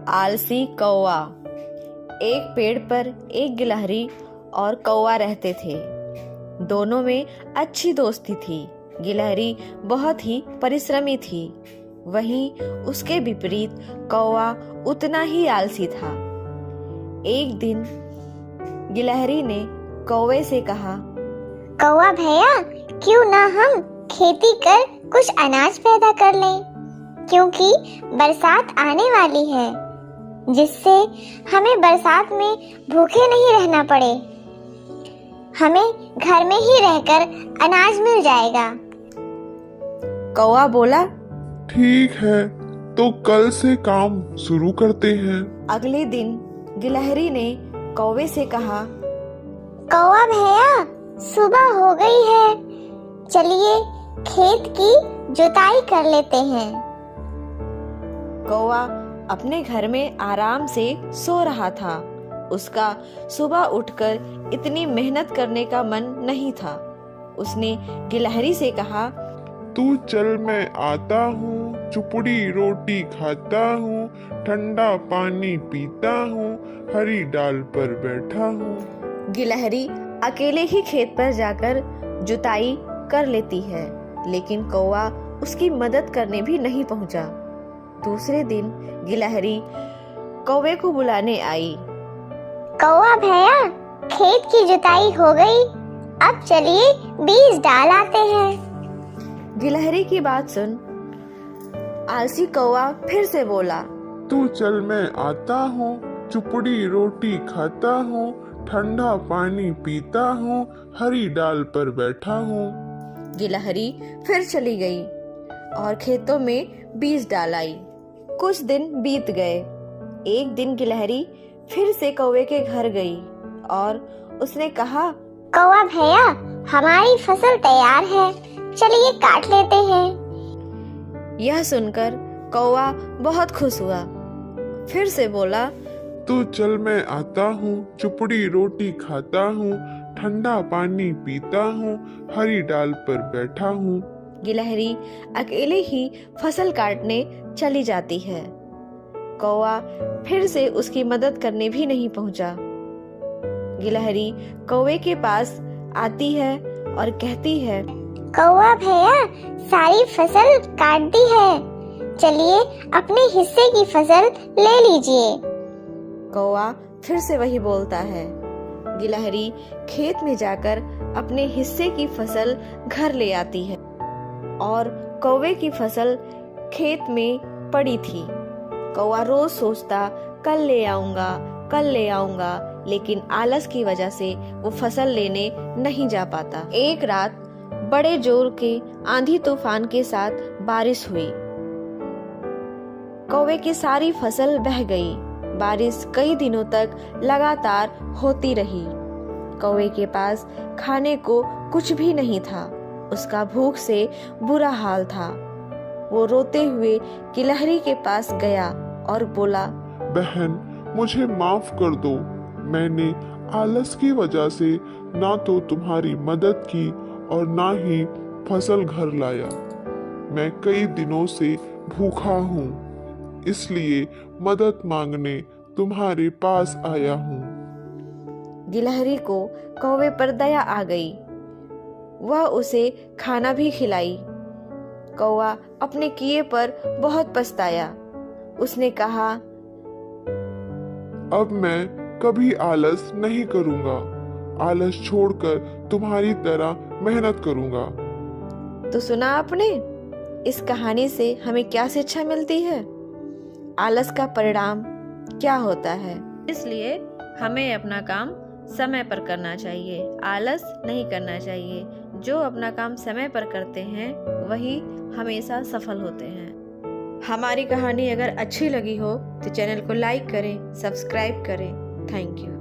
आलसी कौवा। एक पेड़ पर एक गिलहरी और कौवा रहते थे। दोनों में अच्छी दोस्ती थी। गिलहरी बहुत ही परिश्रमी थी, वहीं उसके विपरीत कौवा उतना ही आलसी था। एक दिन गिलहरी ने कौवे से कहा, कौवा भैया, क्यों ना हम खेती कर कुछ अनाज पैदा कर लें, क्योंकि बरसात आने वाली है, जिससे हमें बरसात में भूखे नहीं रहना पड़े। हमें घर में ही रहकर अनाज मिल जाएगा। कौवा बोला, ठीक है, तो कल से काम शुरू करते हैं। अगले दिन गिलहरी ने कौवे से कहा, कौवा भैया, सुबह हो गई है, चलिए खेत की जुताई कर लेते हैं। कौवा अपने घर में आराम से सो रहा था। उसका सुबह उठकर इतनी मेहनत करने का मन नहीं था। उसने गिलहरी से कहा, तू चल, मैं आता हूँ, चुपड़ी रोटी खाता हूँ, ठंडा पानी पीता हूँ, हरी डाल पर बैठा हूँ। गिलहरी अकेले ही खेत पर जाकर जुताई कर लेती है, लेकिन कौवा उसकी मदद करने भी नहीं पहुंचा। दूसरे दिन गिलहरी कौवे को बुलाने आई। कौवा भैया, खेत की जुताई हो गई, अब चलिए बीज डाल आते हैं। गिलहरी की बात सुन आलसी कौवा फिर से बोला, तू चल, मैं आता हूँ, चुपड़ी रोटी खाता हूँ, ठंडा पानी पीता हूँ, हरी डाल पर बैठा हूँ। गिलहरी फिर चली गई और खेतों में बीज डाल आई। कुछ दिन बीत गए। एक दिन गिलहरी फिर से कौवे के घर गई और उसने कहा, कौवा भैया, हमारी फसल तैयार है, चलिए काट लेते हैं। यह सुनकर कौवा बहुत खुश हुआ। फिर से बोला, तू चल, मैं आता हूँ, चुपड़ी रोटी खाता हूँ, ठंडा पानी पीता हूँ, हरी डाल पर बैठा हूँ। गिलहरी अकेले ही फसल काटने चली जाती है। कौवा फिर से उसकी मदद करने भी नहीं पहुंचा। गिलहरी कौवे के पास आती है और कहती है, कौवा भैया, सारी फसल काट दी है, चलिए अपने हिस्से की फसल ले लीजिए। कौवा फिर से वही बोलता है। गिलहरी खेत में जाकर अपने हिस्से की फसल घर ले आती है और कौवे की फसल खेत में पड़ी थी। कौवा रोज सोचता, कल ले आऊंगा, कल ले आऊंगा, लेकिन आलस की वजह से वो फसल लेने नहीं जा पाता। एक रात बड़े जोर के आंधी तूफान के साथ बारिश हुई। कौवे की सारी फसल बह गई। बारिश कई दिनों तक लगातार होती रही। कौवे के पास खाने को कुछ भी नहीं था। उसका भूख से बुरा हाल था। वो रोते हुए गिलहरी के पास गया और बोला, बहन, मुझे माफ कर दो। मैंने आलस की वजह से ना तो तुम्हारी मदद की और ना ही फसल घर लाया। मैं कई दिनों से भूखा हूँ, इसलिए मदद मांगने तुम्हारे पास आया हूँ। गिलहरी को कौवे पर दया आ गई। वह उसे खाना भी खिलाई। कौवा अपने किए पर बहुत पछताया। उसने कहा, अब मैं कभी आलस नहीं करूँगा। आलस छोड़कर तुम्हारी तरह मेहनत करूँगा। तो सुना आपने, इस कहानी से हमें क्या शिक्षा मिलती है? आलस का परिणाम क्या होता है। इसलिए हमें अपना काम समय पर करना चाहिए, आलस नहीं करना चाहिए। जो अपना काम समय पर करते हैं वही हमेशा सफल होते हैं। हमारी कहानी अगर अच्छी लगी हो तो चैनल को लाइक करें, सब्सक्राइब करें। Thank you.